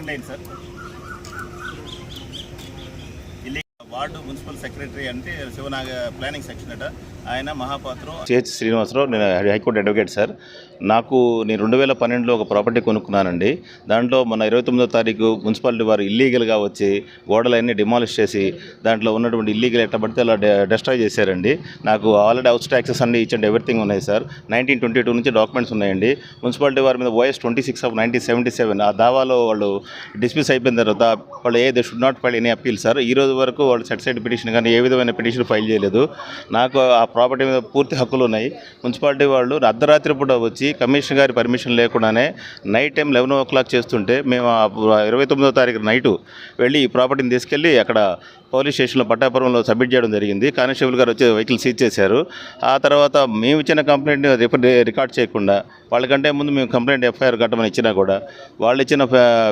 Suspend అయింది sir. Ward municipal secretary అంటే Sivanaga planning section అట ఆయన మహాపాత్ర సిహెచ్ శ్రీనివాసరావు. నేను హైకోర్టు అడ్వకేట్ సార్. నేను 2012లో ఒక ప్రాపర్టీ కొనుక్కున్నానండి. దాంట్లో మన 29వ తారీఖు మున్సిపాలిటీ వారు ఇల్లీగల్గా వచ్చి గోడలన్నీ డిమాలిష్ చేసి దాంట్లో ఉన్నటువంటి ఇల్లీగల్ ఎట్లా పడితే అలా డిస్ట్రాయ్ చేశారండి. నాకు ఆల్రెడీ హౌస్ ట్యాక్సెస్ అన్ని ఇచ్ అండ్ ఎవ్రీథింగ్ ఉన్నాయి సార్. 1922 నుంచి డాక్యుమెంట్స్ ఉన్నాయండి. మున్సిపాలిటీ వారి మీద OS 26 of 1977 ఆ దావాలో వాళ్ళు డిస్మిస్ అయిపోయిన తర్వాత వాళ్ళు they should not file any appeal sir. ఈ రోజు వరకు వాళ్ళు సెటిసైడ్ పిటిషన్ కానీ ఏ విధమైన పిటిషన్ ఫైల్ చేయలేదు. నాకు ఆ ప్రాపర్టీ మీద పూర్తి హక్కులు ఉన్నాయి. మున్సిపాలిటీ వాళ్ళు అర్ధరాత్రి పూట వచ్చి కమిషనర్ గారి పర్మిషన్ లేకుండానే నైట్ టైం 11 o'clock చేస్తుంటే మేము 29వ తారీఖు నైటు వెళ్ళి ఈ ప్రాపర్టీని తీసుకెళ్ళి అక్కడ పోలీస్ స్టేషన్లో పట్టాపురంలో సబ్మిట్ చేయడం జరిగింది. కానిస్టేబుల్ గారు వచ్చి వెహికల్ సీజ్ చేశారు. ఆ తర్వాత మేము ఇచ్చిన కంప్లైంట్ రికార్డ్ చేయకుండా వాళ్ళకంటే ముందు మేము కంప్లైంట్ FIR కట్టమని ఇచ్చినా కూడా వాళ్ళు ఇచ్చిన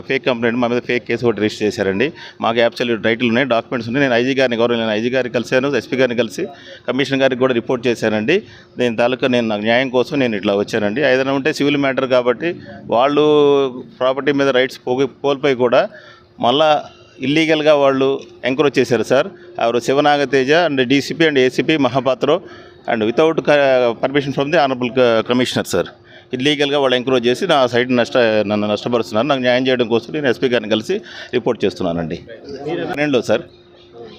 ఫేక్ కంప్లైంట్ మా మీద ఫేక్ కేసు ఒకటి రిజిస్టర్ చేశారండి. మాకు అబ్సల్యూట్ రైట్లు ఉన్నాయి, డాక్యుమెంట్స్ ఉన్నాయి. నేను ఐజీ గారిని కలిశాను, SP గారిని కలిసి కమిషనర్ గారికి కూడా రిపోర్ట్ చేశానండి. దీని తాలూకా నాకు న్యాయం కోసం నేను ఇట్లా వచ్చానండి. ఏదైనా ఉంటే సివిల్ మ్యాటర్ కాబట్టి వాళ్ళు ప్రాపర్టీ మీద రైట్స్ కోల్పోయి కూడా మళ్ళా ఇల్లీగల్గా వాళ్ళు ఎంక్రోచ్ చేశారు సార్. ఎవరు Sivanagateja and DCP and ACP Mahapatra and without permission from the honourable commissioner sir. ఇల్లీగల్గా వాళ్ళు ఎంక్రోచ్ చేసి నా సైట్ నన్ను నష్టపరుస్తున్నారు. నాకు న్యాయం చేయడం కోసం నేను SP గారిని కలిసి రిపోర్ట్ చేస్తున్నానండి. నేను సార్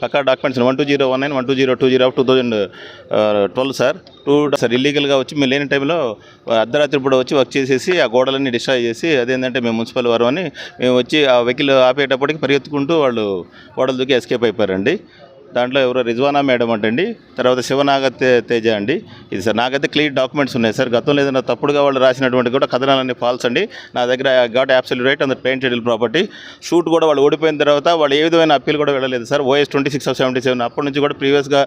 పక్కా డాక్యుమెంట్స్ 12019 12020 of 2012 సార్. సార్ ఇల్లీగల్గా వచ్చి మేము లేని టైంలో అర్ధరాత్రి కూడా వచ్చి వర్క్ చేసేసి ఆ గోడలన్నీ డిస్ట్రాయ్ చేసి అదేంటంటే మేము మున్సిపల్ వారు అని మేము వచ్చి ఆ వెహికల్ ఆపేటప్పటికి పరిగెత్తుకుంటూ వాళ్ళు గోడలు దూకి ఎస్కేప్ అయిపోయారండి. దాంట్లో ఎవరో రిజ్వానా మేడం అంటండి, తర్వాత శివనాగతేజ అండి. ఇది సార్ నాకైతే క్లియర్ డాక్యుమెంట్స్ ఉన్నాయి సార్. గతంలో ఏదైనా తప్పుడుగా వాళ్ళు రాసినటువంటి కూడా కథనాలన్నీ ఫాల్స్ అండి. నా దగ్గర got absolute right on the paint schedule property. Shoot కూడా వాళ్ళు ఓడిపోయిన తర్వాత వాళ్ళు ఏ విధమైన అప్పీల్ కూడా వెళ్ళలేదు సార్. OS 26 of 77 అప్పటి నుంచి కూడా ప్రీవియస్గా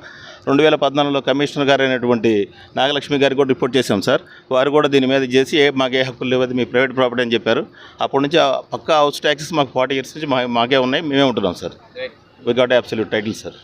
2014లో కమిషనర్ గారు అయినటువంటి నాగలక్ష్మి గారికి కూడా రిపోర్ట్ చేశాం సార్. వారు కూడా దీని మీద చేసి మాకే హక్కులు లేవది మీ ప్రైవేట్ ప్రాపర్టీ అని చెప్పారు. అప్పటి నుంచి పక్కా హౌస్ ట్యాక్సెస్ మాకు 40 years నుంచి మాకే ఉన్నాయి, మేమే ఉంటున్నాం sir. We got absolute title sir.